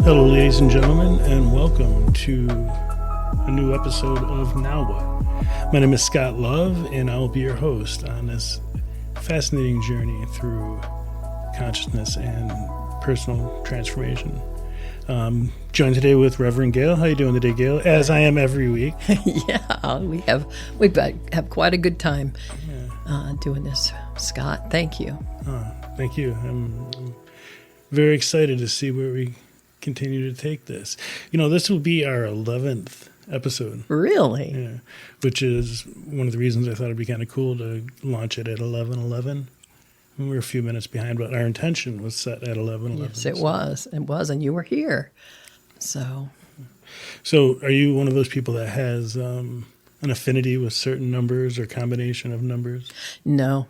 Hello, ladies and gentlemen, and welcome to a new episode of Now What? My name is Scott Love, and I will be your host on this fascinating journey through consciousness and personal transformation. Joined today with Reverend Gail. How are you doing today, Gail? As I am every week. Yeah, we have quite a good time doing this, Scott. Thank you. Thank you. I'm very excited to see where we continue to take this. You know, this will be our 11th episode. Really? Yeah, which is one of the reasons I thought it'd be kind of cool to launch it at 11:11. We were a few minutes behind, but our intention was set at 11:11. Yes, it was. It was, and you were here. So are you one of those people that has an affinity with certain numbers or combination of numbers? No,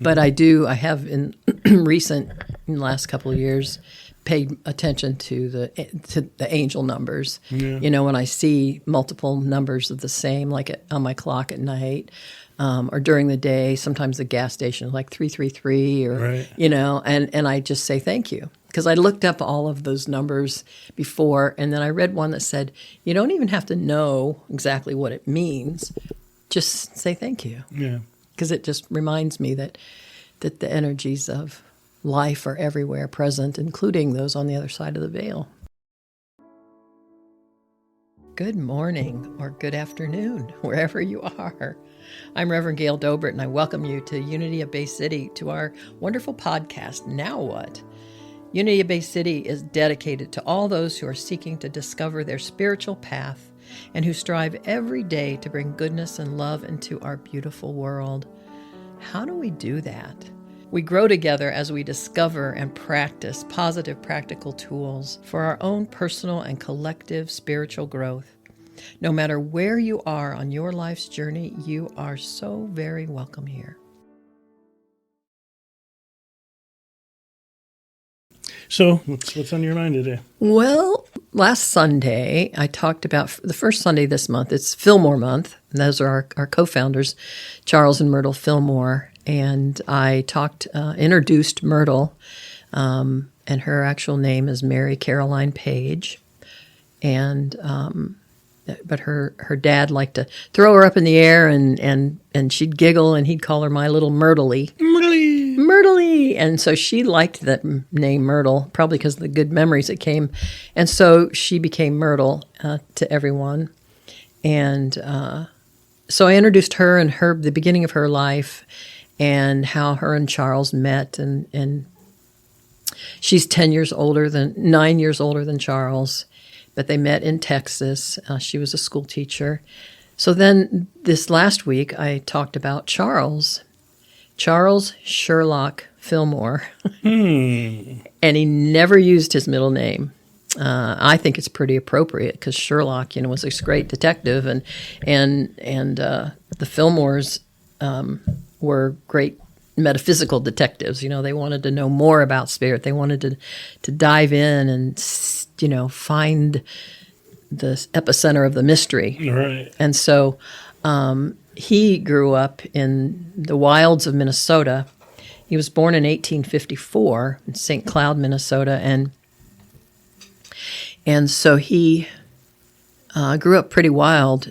but I do. I have in the last couple of years, paid attention to the angel numbers. Yeah. You know, when I see multiple numbers of the same, like on my clock at night, or during the day, sometimes the gas station is like 333, or right. You know, and I just say thank you, because I looked up all of those numbers before, and then I read one that said you don't even have to know exactly what it means, just say thank you. Yeah, because it just reminds me that the energies of life are everywhere present, including those on the other side of the veil. Good morning or good afternoon, wherever you are. I'm Reverend Gail Dobert, and I welcome you to Unity of Bay City, to our wonderful podcast, Now What? Unity of Bay City is dedicated to all those who are seeking to discover their spiritual path and who strive every day to bring goodness and love into our beautiful world. How do we do that? We grow together as we discover and practice positive practical tools for our own personal and collective spiritual growth. No matter where you are on your life's journey, you are so very welcome here. So what's on your mind today? Well, last Sunday, I talked about the first Sunday this month. It's Filmore month. And those are our co-founders, Charles and Myrtle Filmore. And I introduced Myrtle, and her actual name is Mary Caroline Page. And but her dad liked to throw her up in the air, and she'd giggle, and he'd call her my little Myrtle-y. Myrtle-y. And so she liked that name Myrtle, probably because of the good memories that came. And so she became Myrtle to everyone. And so I introduced her and the beginning of her life, and how her and Charles met, and she's 9 years older than Charles, but they met in Texas. She was a school teacher. So then this last week, I talked about Charles Sherlock Filmore, and he never used his middle name. I think it's pretty appropriate, because Sherlock, was this great detective, and the Filmores were great metaphysical detectives. They wanted to know more about spirit. They wanted to dive in and, find the epicenter of the mystery. Right. And so he grew up in the wilds of Minnesota. He was born in 1854 in St. Cloud, Minnesota, and so he grew up pretty wild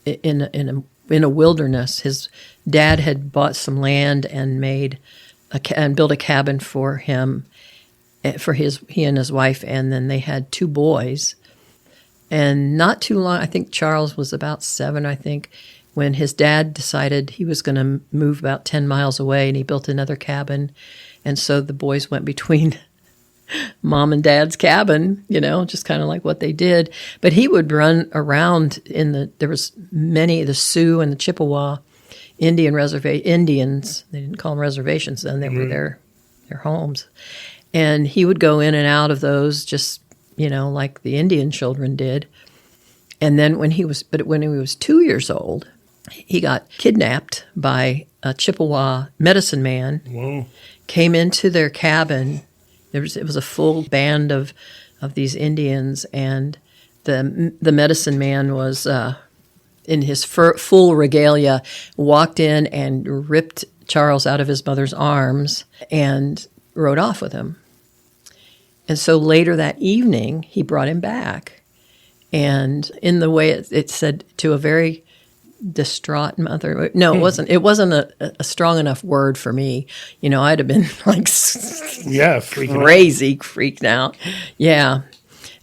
in a wilderness. His dad had bought some land and built a cabin for him, he and his wife, and then they had 2 boys. And not too long, I think Charles was about 7, when his dad decided he was going to move about 10 miles away, and he built another cabin. And so the boys went between mom and dad's cabin, just kind of like what they did. But he would run around there was the Sioux and the Chippewa Indians. They didn't call them reservations then. They were their homes. And he would go in and out of those just, like the Indian children did. And then when he was 2 years old, he got kidnapped by a Chippewa medicine man. Whoa. Came into their cabin. It was a full band of these Indians, and the medicine man was in his full regalia, walked in and ripped Charles out of his mother's arms and rode off with him. And so later that evening, he brought him back. And in the way it said, to a very distraught mother. No, it wasn't. It wasn't a strong enough word for me. I'd have been like crazy, freaked out. Yeah.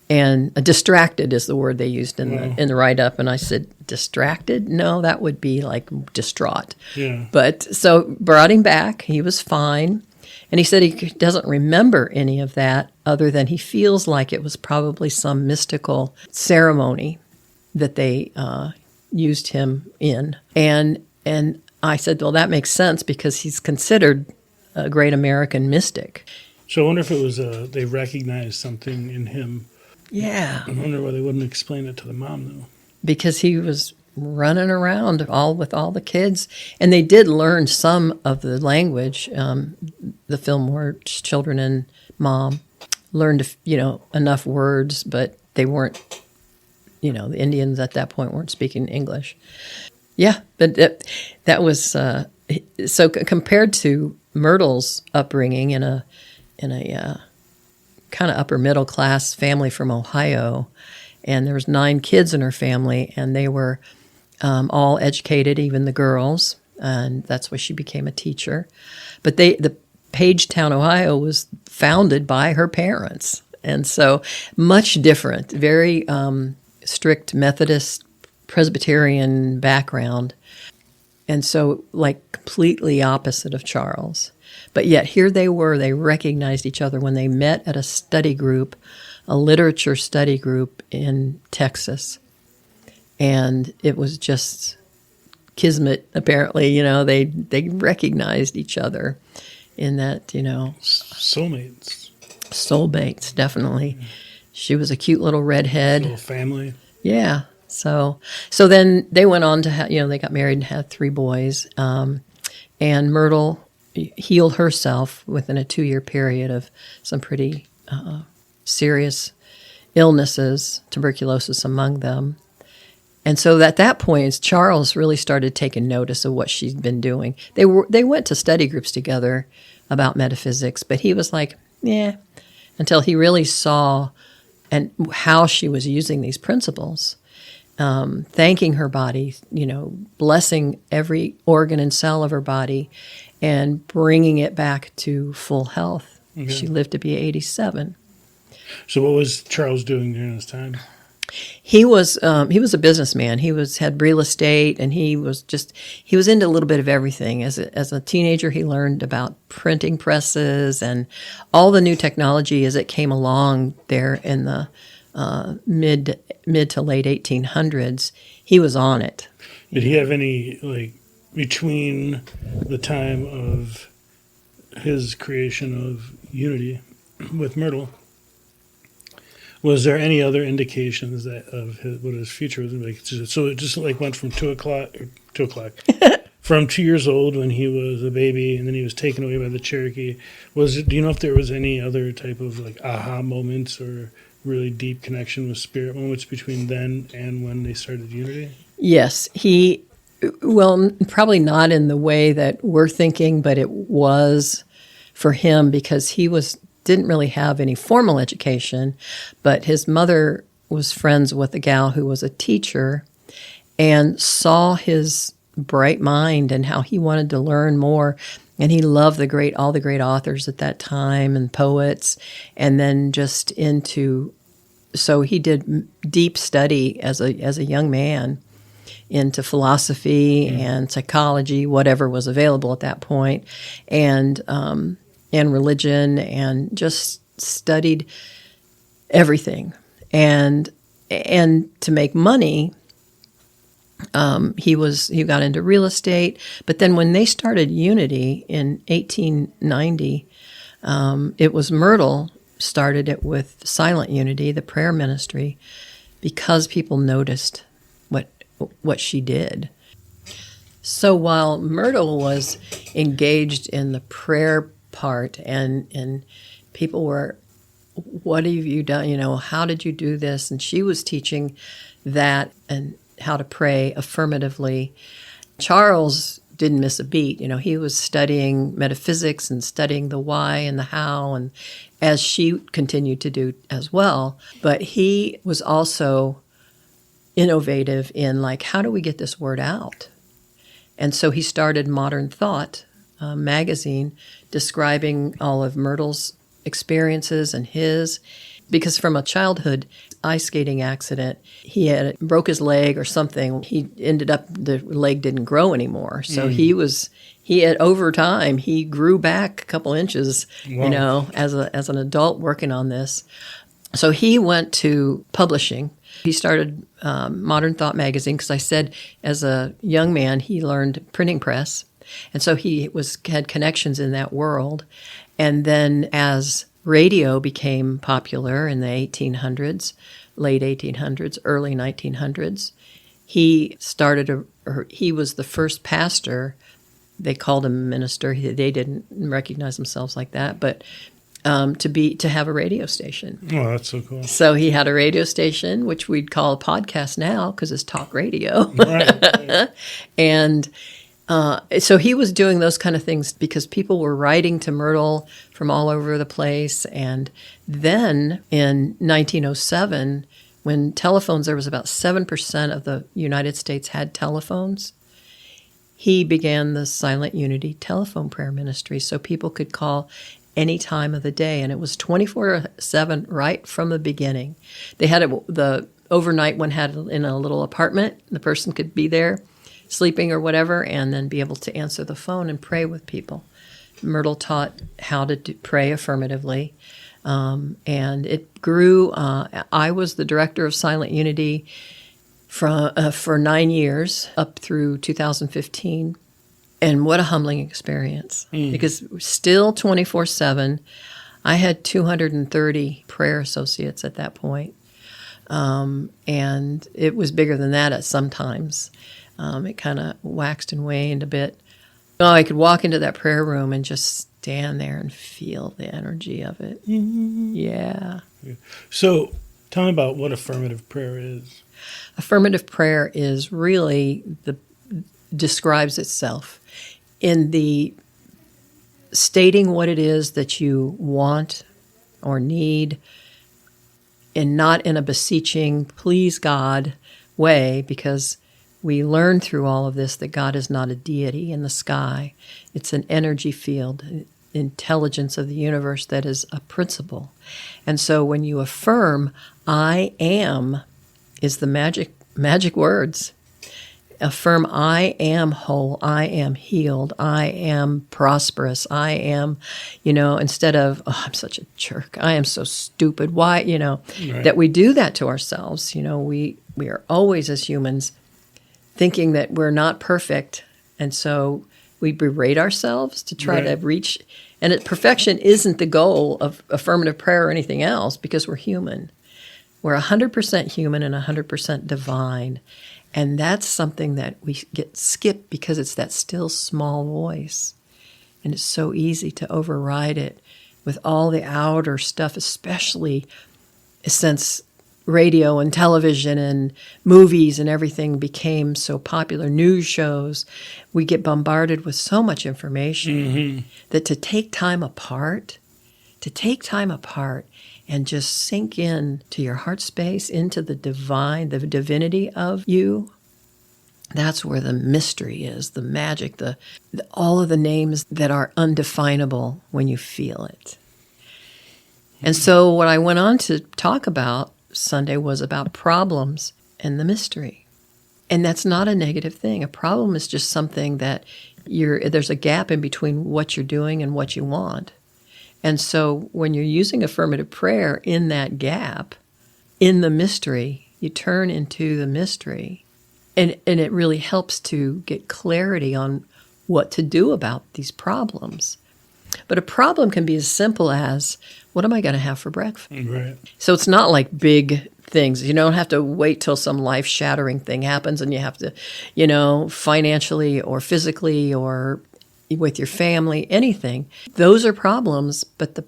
And distracted is the word they used in the write-up. And I said, distracted? No, that would be like distraught. Yeah. But so brought him back. He was fine. And he said he doesn't remember any of that other than he feels like it was probably some mystical ceremony that they used him in. And I said, well, that makes sense because he's considered a great American mystic. So I wonder if it was they recognized something in him. Yeah. I wonder why they wouldn't explain it to the mom, though. Because he was running around with all the kids. And they did learn some of the language. The Filmore children and mom learned, enough words, but they weren't, the Indians at that point weren't speaking English. Yeah, but that was, so compared to Myrtle's upbringing in a kind of upper middle class family from Ohio, and there was 9 kids in her family, and they were all educated, even the girls, and that's why she became a teacher. But the Pagetown, Ohio, was founded by her parents, and so much different, very strict Methodist Presbyterian background, and so like completely opposite of Charles. But yet here they were, they recognized each other when they met at a study group, a literature study group in Texas. And it was just kismet, apparently, they recognized each other in that, Soulmates. Soulmates, definitely. She was a cute little redhead. Little family. Yeah. So then they went on to have, they got married and had 3 boys. And Myrtle healed herself within a 2-year period of some pretty serious illnesses, tuberculosis among them. And so at that point, Charles really started taking notice of what she'd been doing. They went to study groups together about metaphysics, but he was like, yeah, until he really saw and how she was using these principles, thanking her body, blessing every organ and cell of her body, and bringing it back to full health. Okay. She lived to be 87. So what was Charles doing during this time? He was a businessman. He had real estate, and he was into a little bit of everything. As a teenager, he learned about printing presses and all the new technology as it came along there in the mid to late 1800s. He was on it. Did he have any between the time of his creation of unity with Myrtle? Was there any other indications what his future was like? So it just went from 2 o'clock, from 2 years old when he was a baby, and then he was taken away by the Cherokee. Do you know if there was any other type of aha moments or really deep connection with spirit moments between then and when they started unity? Yes, probably not in the way that we're thinking, but it was for him because he didn't really have any formal education, but his mother was friends with a gal who was a teacher and saw his bright mind and how he wanted to learn more. And he loved all the great authors at that time and poets, and then so he did deep study as a young man into philosophy and psychology, whatever was available at that point, and religion, and just studied everything. And to make money, he got into real estate. But then when they started Unity in 1890, it was Myrtle started it with Silent Unity, the prayer ministry, because people noticed what she did. So while Myrtle was engaged in the prayer part and people were, what have you done? How did you do this? And she was teaching that and how to pray affirmatively. Charles didn't miss a beat. He was studying metaphysics and studying the why and the how, and as she continued to do as well. But he was also innovative in, like, how do we get this word out? And so he started Modern Thought magazine, describing all of Myrtle's experiences and his, because from a childhood ice skating accident, he broke his leg or something. He ended up, the leg didn't grow anymore. So he had, over time, he grew back a couple inches, Wow. as an adult working on this. So he went to publishing. He started Modern Thought magazine because I said as a young man he learned printing press, and so he had connections in that world. And then as radio became popular in the 1800s, late 1800s, early 1900s, he was the first pastor. They called him a minister. They didn't recognize themselves like that, but to have a radio station. Oh, that's so cool. So he had a radio station, which we'd call a podcast now because it's talk radio. Right. And so he was doing those kind of things because people were writing to Myrtle from all over the place. And then in 1907, when telephones, there was about 7% of the United States had telephones, he began the Silent Unity telephone prayer ministry so people could call any time of the day. And it was 24/7 right from the beginning. They had the overnight one had it in a little apartment. The person could be there sleeping or whatever, and then be able to answer the phone and pray with people. Myrtle taught how to pray affirmatively, and it grew. I was the director of Silent Unity for 9 years, up through 2015, and what a humbling experience, because still 24/7. I had 230 prayer associates at that point, and it was bigger than that at some times. It kind of waxed and waned a bit. Oh, I could walk into that prayer room and just stand there and feel the energy of it. Mm-hmm. Yeah. So tell me about what affirmative prayer is. Affirmative prayer is really describes itself in the stating what it is that you want or need, and not in a beseeching, please God way, because we learn through all of this that God is not a deity in the sky. It's an energy field, intelligence of the universe that is a principle. And so when you affirm, I am, is the magic words. Affirm, I am whole, I am healed, I am prosperous, I am, instead of, oh, I'm such a jerk, I am so stupid. Why, Right. That we do that to ourselves. We are always, as humans, thinking that we're not perfect, and so we berate ourselves to try to reach. And perfection isn't the goal of affirmative prayer or anything else, because we're human. We're 100% human and 100% divine, and that's something that we get skipped because it's that still small voice, and it's so easy to override it with all the outer stuff, especially since radio and television and movies and everything became so popular, news shows. We get bombarded with so much information that to take time apart and just sink in to your heart space, into the divine, the divinity of you, that's where the mystery is, the magic, all of the names that are undefinable when you feel it. And so what I went on to talk about Sunday was about problems and the mystery. And that's not a negative thing. A problem is just something that there's a gap in between what you're doing and what you want. And so when you're using affirmative prayer in that gap, in the mystery, you turn into the mystery. And it really helps to get clarity on what to do about these problems. But a problem can be as simple as, what am I going to have for breakfast? Right. So it's not like big things. You don't have to wait till some life-shattering thing happens and you have to, financially or physically or with your family, anything. Those are problems, but the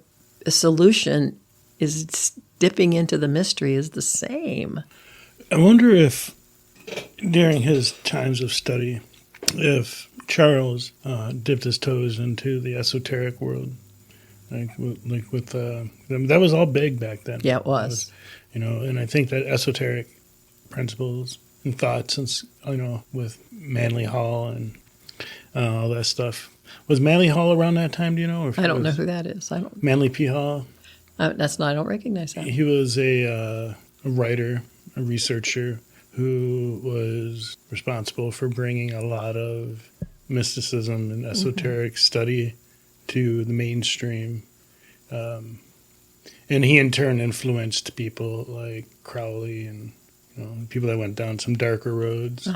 solution is dipping into the mystery is the same. I wonder if during his times of study, if Charles dipped his toes into the esoteric world, that was all big back then. Yeah, it was. And I think that esoteric principles and thoughts, and with Manly Hall and all that stuff. Was Manly Hall around that time? Do you know? Or I don't know who that is. I don't. Manly P. Hall. I don't recognize that. He was a writer, a researcher who was responsible for bringing a lot of mysticism and esoteric study to the mainstream. And he in turn influenced people like Crowley and people that went down some darker roads.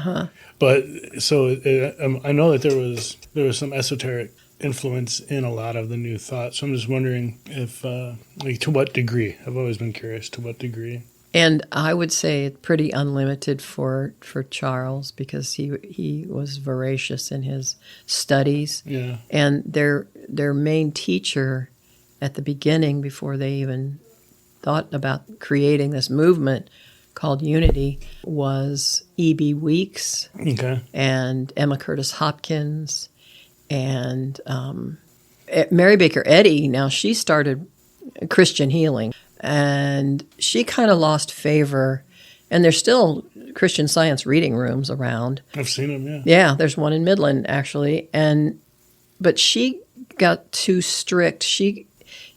But so I know that there was some esoteric influence in a lot of the new thought. So I'm just wondering if, to what degree? I've always been curious to what degree. And I would say it's pretty unlimited for Charles, because he was voracious in his studies. Yeah. And their main teacher at the beginning, before they even thought about creating this movement called Unity, was E.B. Weeks. Okay. And Emma Curtis Hopkins and Mary Baker Eddy. Now, she started Christian healing, and she kind of lost favor. And there's still Christian Science reading rooms around. I've seen them, yeah. Yeah, there's one in Midland, actually. But she got too strict. She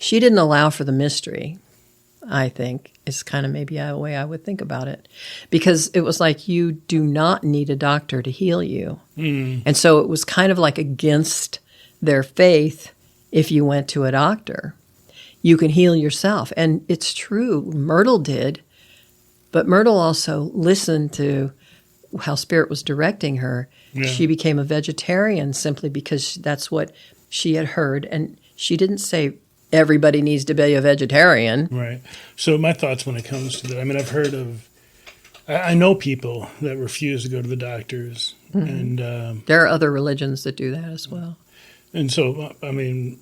didn't allow for the mystery, I think, is kind of maybe a way I would think about it. Because it was like, you do not need a doctor to heal you. Mm. And so it was kind of like against their faith if you went to a doctor. You can heal yourself. And it's true, Myrtle did. But Myrtle also listened to how Spirit was directing her. Yeah. She became a vegetarian simply because that's what she had heard. And she didn't say everybody needs to be a vegetarian. Right. So my thoughts when it comes to that, I mean, I know people that refuse to go to the doctors. Mm-hmm. And there are other religions that do that as well. And so, I mean,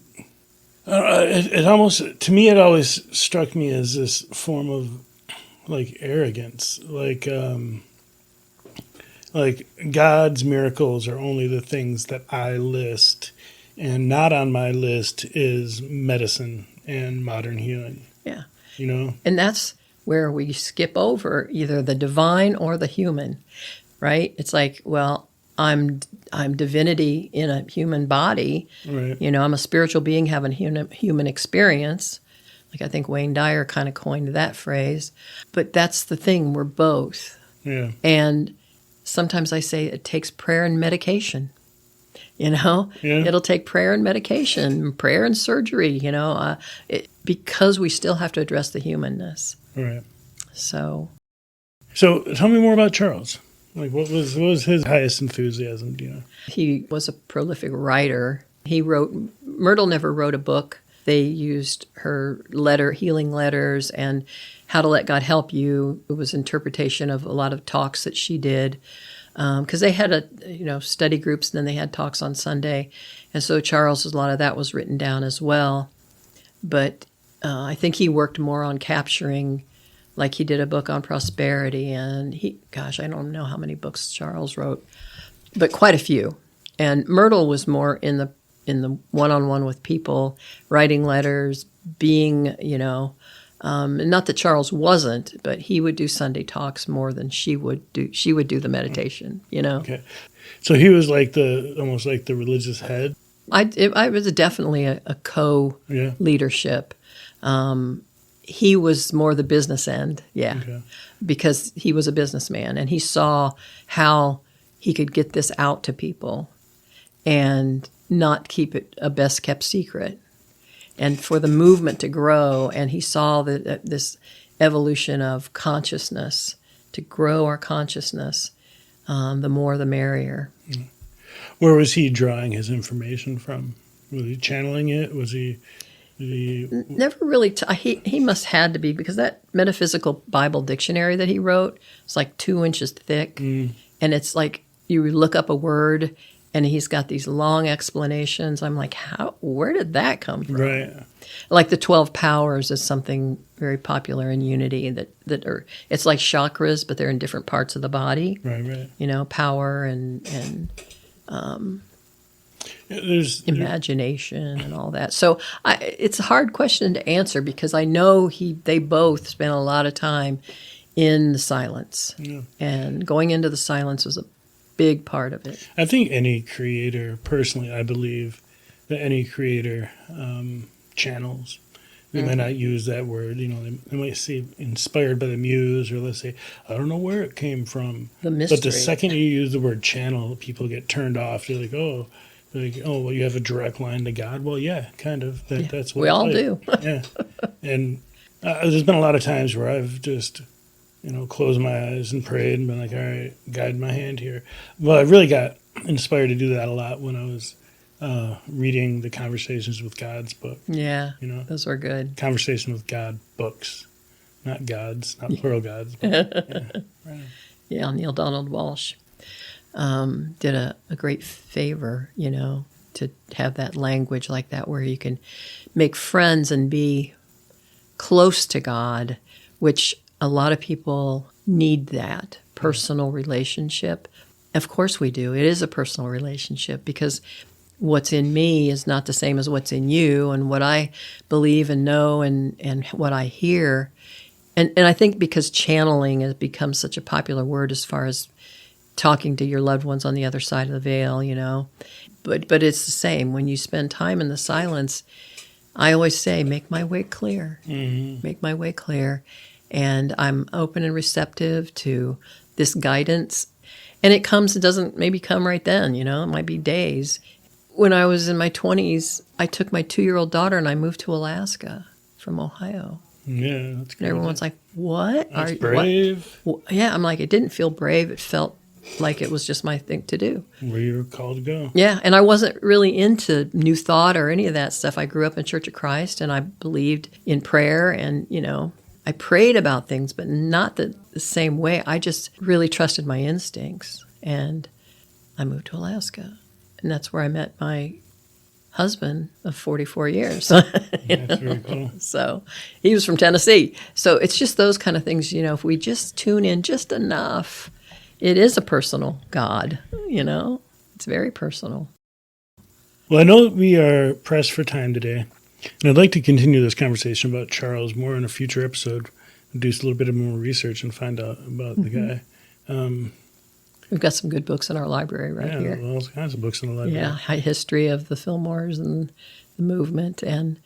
it almost, to me, it always struck me as this form of like arrogance, like God's miracles are only the things that I list, and not on my list is medicine and modern healing. Yeah. And that's where we skip over either the divine or the human, right? It's like, well, I'm divinity in a human body. Right. I'm a spiritual being having human experience. Like, I think Wayne Dyer kind of coined that phrase. But that's the thing, we're both. Yeah. And sometimes I say it takes prayer and medication. Yeah. It'll take prayer and medication, prayer and surgery, because we still have to address the humanness. Right. So tell me more about Charles. Like, what was his highest enthusiasm, do you know? He was a prolific writer. Myrtle never wrote a book. They used her healing letters, and How to Let God Help You. It was interpretation of a lot of talks that she did. Because they had study groups, and then they had talks on Sunday. And so Charles, a lot of that was written down as well. But I think he worked more on capturing, like he did a book on prosperity. And I don't know how many books Charles wrote, but quite a few. And Myrtle was more in the one-on-one with people, writing letters, being, not that Charles wasn't, but he would do Sunday talks more than she would do. She would do the meditation, Okay. So he was almost like the religious head? I was definitely a co-leadership. He was more the business end, because he was a businessman, and he saw how he could get this out to people and not keep it a best-kept secret. And for the movement to grow, and he saw this evolution of consciousness, to grow our consciousness, the more the merrier. Where was he drawing his information from? Was he channeling it? Was he... Never really. He must had to be, because that metaphysical Bible dictionary that he wrote is like 2 inches thick. And it's like you look up a word, and he's got these long explanations. I'm like, where did that come from? Right. Like the 12 powers is something very popular in Unity that are, it's like chakras, but they're in different parts of the body. Right. Power and There's imagination and all that. So it's a hard question to answer because I know they both spent a lot of time in the silence. Yeah. And going into the silence was a big part of it. I think any creator, personally, I believe that any creator channels. They might not use that word, they might say inspired by the muse, or let's say, I don't know where it came from. The mystery. But the second you use the word channel, people get turned off. They're like, well, you have a direct line to God. Well, yeah, kind of. That's what we all do. Yeah. And there's been a lot of times where I've just, closed my eyes and prayed and been like, all right, guide my hand here. Well, I really got inspired to do that a lot when I was reading the Conversations with God's book. Yeah, those were good. Conversation with God books. Not gods, not plural gods. But, right. Yeah, Neil Donald Walsh did a great favor, to have that language like that where you can make friends and be close to God, which a lot of people need that personal relationship. Of course we do. It is a personal relationship because what's in me is not the same as what's in you, and what I believe and know and what I hear. And I think because channeling has become such a popular word as far as talking to your loved ones on the other side of the veil, But it's the same. When you spend time in the silence, I always say, make my way clear. Mm-hmm. Make my way clear. And I'm open and receptive to this guidance. And it doesn't maybe come right then, it might be days. When I was in my 20s, I took my 2-year-old daughter and I moved to Alaska from Ohio. Yeah, that's good. And everyone's like, what? That's brave. What? Yeah, I'm like, it didn't feel brave. It felt like it was just my thing to do. Where you were called to go. Yeah, and I wasn't really into New Thought or any of that stuff. I grew up in Church of Christ, and I believed in prayer, and, I prayed about things, but not the same way. I just really trusted my instincts, and I moved to Alaska, and that's where I met my husband of 44 years. That's very cool. So he was from Tennessee. So it's just those kind of things, if we just tune in just enough, it is a personal God, It's very personal. Well, I know we are pressed for time today, and I'd like to continue this conversation about Charles more in a future episode, do a little bit of more research and find out about the guy. We've got some good books in our library here. All kinds of books in the library. Yeah, history of the Filmores and the movement. And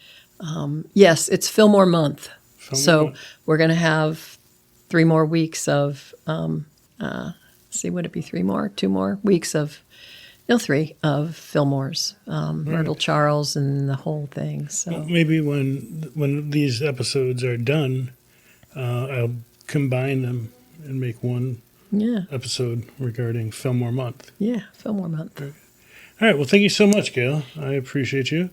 yes, it's Filmore month. We're going to have 3 more weeks of, would it be 3 more? 2 more weeks of, 3 of Filmores, Myrtle Charles and the whole thing. So well, maybe when these episodes are done, I'll combine them and make one episode regarding Filmore month. Yeah, Filmore month. All right. Well, thank you so much, Gail. I appreciate you.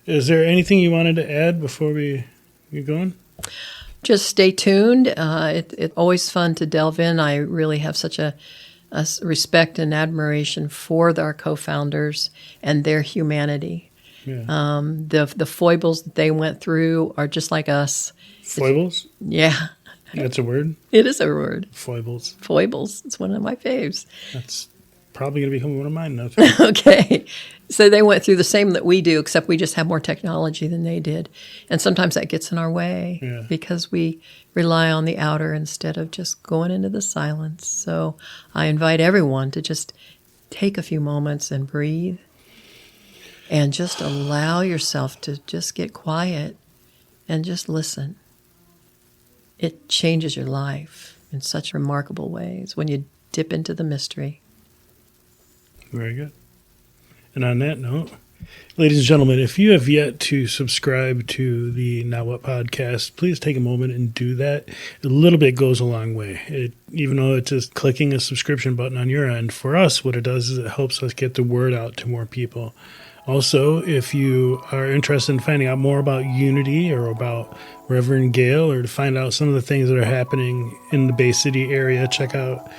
Is there anything you wanted to add before we get going? Just stay tuned. It's always fun to delve in. I really have such a respect and admiration for our co-founders and their humanity. Yeah. The foibles that they went through are just like us. Foibles? Yeah. That's a word? It is a word. Foibles. Foibles. It's one of my faves. That's probably going to become one of mine now. Okay. So they went through the same that we do, except we just have more technology than they did. And sometimes that gets in our way because we rely on the outer instead of just going into the silence. So I invite everyone to just take a few moments and breathe and just allow yourself to just get quiet and just listen. It changes your life in such remarkable ways when you dip into the mystery. Very good. And on that note, ladies and gentlemen, if you have yet to subscribe to the Now What podcast, please take a moment and do that. A little bit goes a long way. Even though it's just clicking a subscription button on your end, for us, what it does is it helps us get the word out to more people. Also, if you are interested in finding out more about Unity or about Reverend Gail, or to find out some of the things that are happening in the Bay City area, check out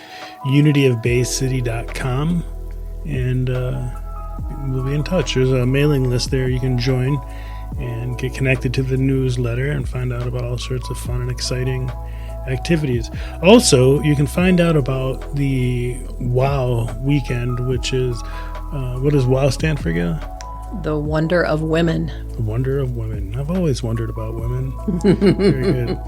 unityofbaycity.com, and we'll be in touch. There's a mailing list there you can join and get connected to the newsletter and find out about all sorts of fun and exciting activities. Also, you can find out about the WOW weekend, which is What does WOW stand for, Gail? The Wonder of Women. The Wonder of Women. I've always wondered about women. Very good.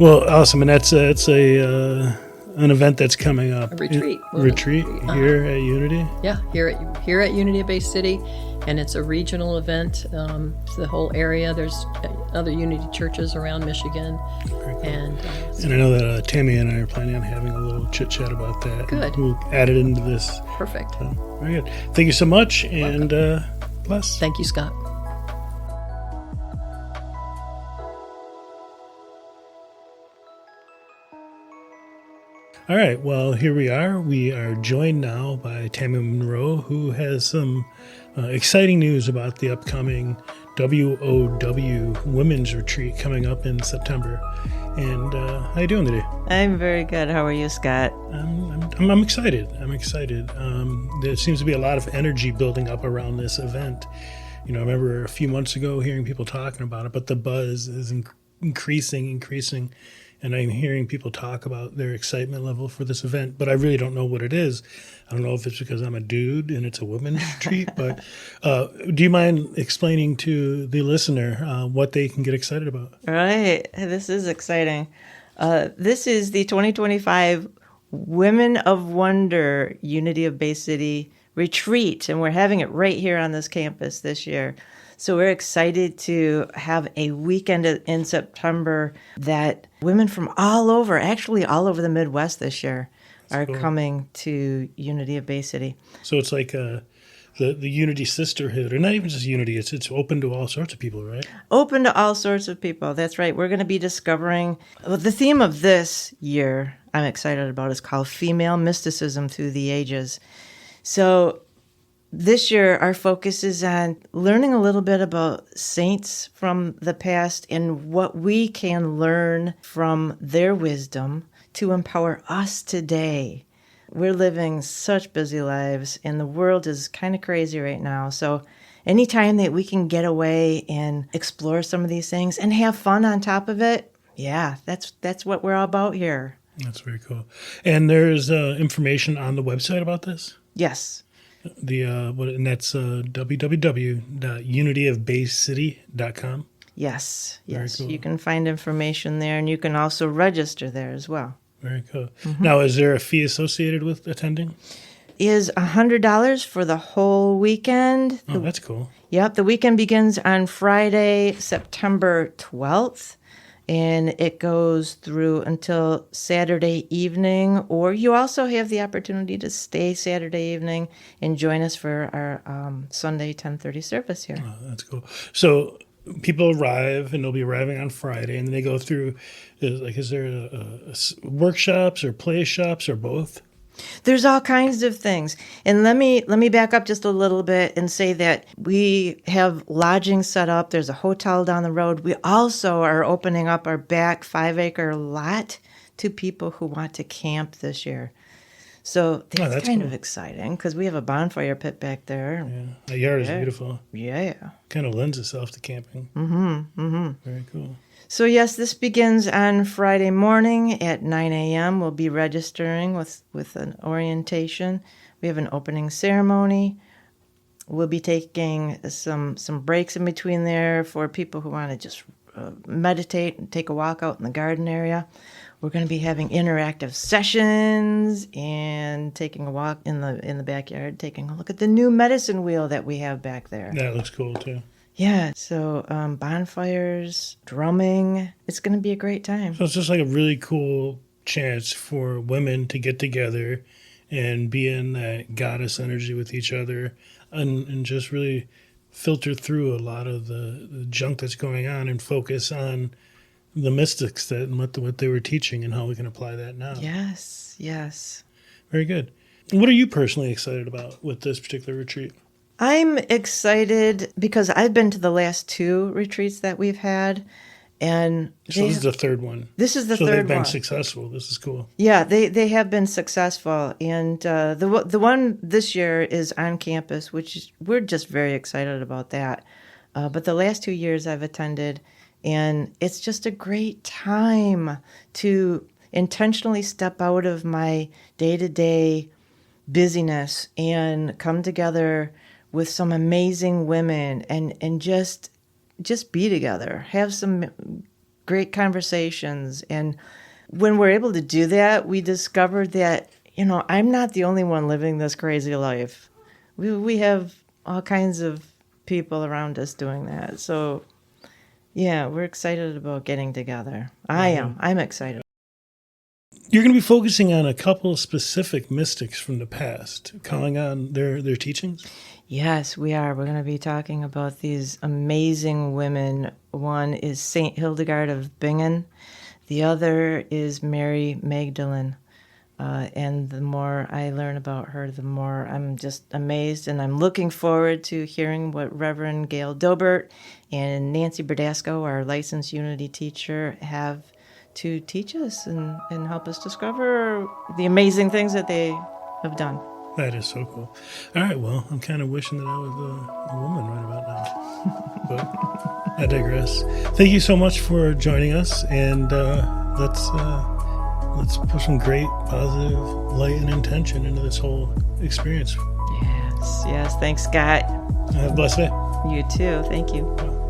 Well, awesome. And it's an event that's coming up. A retreat. Retreat here at Unity? Yeah, here at Unity of Bay City. And it's a regional event. It's the whole area. There's other Unity churches around Michigan. Cool. And I know that Tammy and I are planning on having a little chit-chat about that. Good. We'll add it into this. Perfect. So, very good. Thank you so much, and bless. Thank you, Scott. All right, well, here we are. We are joined now by Tammy Monroe, who has some exciting news about the upcoming WOW Women's Retreat coming up in September. And how you doing today? I'm very good. How are you, Scott? I'm excited. I'm excited. There seems to be a lot of energy building up around this event. You know, I remember a few months ago hearing people talking about it, but the buzz is increasing. And I'm hearing people talk about their excitement level for this event, but I really don't know what it is. I don't know if it's because I'm a dude and it's a women's retreat, but do you mind explaining to the listener what they can get excited about? Right. This is exciting. This is the 2025 Women of Wonder Unity of Bay City Retreat, and we're having it right here on this campus this year. So we're excited to have a weekend in September that women from all over, actually all over the Midwest this year, are cool. coming to Unity of Bay City. So it's like the Unity Sisterhood, or not even just Unity, it's open to all sorts of people, right? Open to all sorts of people. That's right. We're going to be discovering, the theme of this year I'm excited about is called Female Mysticism Through the Ages. So this year, our focus is on learning a little bit about saints from the past and what we can learn from their wisdom to empower us today. We're living such busy lives, and the world is kind of crazy right now. So anytime that we can get away and explore some of these things and have fun on top of it, yeah, that's what we're all about here. That's very cool. And there's information on the website about this? Yes. And that's www.unityofbaycity.com. Yes. Cool. You can find information there, and you can also register there as well. Very cool. Mm-hmm. Now, is there a fee associated with attending? Is $100 for the whole weekend. Oh, that's cool. Yep, the weekend begins on Friday, September 12th. And it goes through until Saturday evening, or you also have the opportunity to stay Saturday evening and join us for our Sunday 10:30 service here. Oh, that's cool. So people arrive, and they'll be arriving on Friday, and then they go through, is there workshops or play shops or both? There's all kinds of things. And let me back up just a little bit and say that we have lodging set up. There's a hotel down the road. We also are opening up our back 5-acre lot to people who want to camp this year. So that's kind of exciting because we have a bonfire pit back there. Yeah, the yard is beautiful. Yeah. Kind of lends itself to camping. Very cool. So yes, this begins on Friday morning at 9 a.m. We'll be registering with an orientation. We have an opening ceremony. We'll be taking some breaks in between there for people who want to just meditate and take a walk out in the garden area. We're going to be having interactive sessions and taking a walk in the backyard, taking a look at the new medicine wheel that we have back there. That looks cool too. Yeah, so bonfires, drumming. It's going to be a great time. So it's just like a really cool chance for women to get together and be in that goddess energy with each other and just really filter through a lot of the junk that's going on and focus on the mystics and what they were teaching and how we can apply that now. Yes. Very good. What are you personally excited about with this particular retreat? I'm excited because I've been to the last 2 retreats that we've had. And so this is the third one. This is the third one. So they've been successful. This is cool. Yeah, they have been successful. And the one this year is on campus, which we're just very excited about that. But the last 2 years I've attended, and it's just a great time to intentionally step out of my day-to-day busyness and come together with some amazing women and just be together, have some great conversations. And when we're able to do that, we discovered that, I'm not the only one living this crazy life. We have all kinds of people around us doing that. So, yeah, we're excited about getting together. I'm excited. You're going to be focusing on a couple of specific mystics from the past, calling on their teachings? Yes, we are. We're going to be talking about these amazing women. One is Saint Hildegard of Bingen. The other is Mary Magdalene. And the more I learn about her, the more I'm just amazed. And I'm looking forward to hearing what Reverend Gail Dobert and Nancy Berdasco, our licensed Unity teacher, have to teach us and help us discover the amazing things that they have done. That is so cool. All right, well, I'm kind of wishing that I was a woman right about now. But I digress. Thank you so much for joining us, and let's put some great positive light and intention into this whole experience. Yes. Thanks, Scott. Have a blessed day. You too. Thank you.